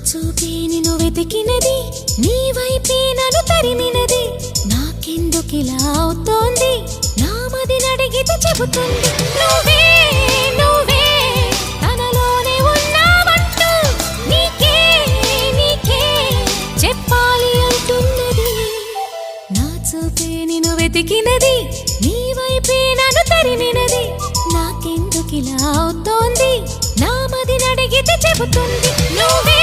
చూపే నిన్ను వెతికినది, నీ వైపే నన్ను తరిమినది. నాకెందుకిలా అవుతోంది, నా మది నడిగితే చెబుతుంది. నువ్వే నువ్వే తనలోనే ఉన్నావంటూ నీకే నీకే చెప్పాలి అంటున్నది. నా చూపే నిన్ను వెతికినది, నీ వైపే నన్ను తరిమినది. నాకెందుకిలా అవుతోంది, నా మది నడిగితే చెబుతుంది. నువ్వే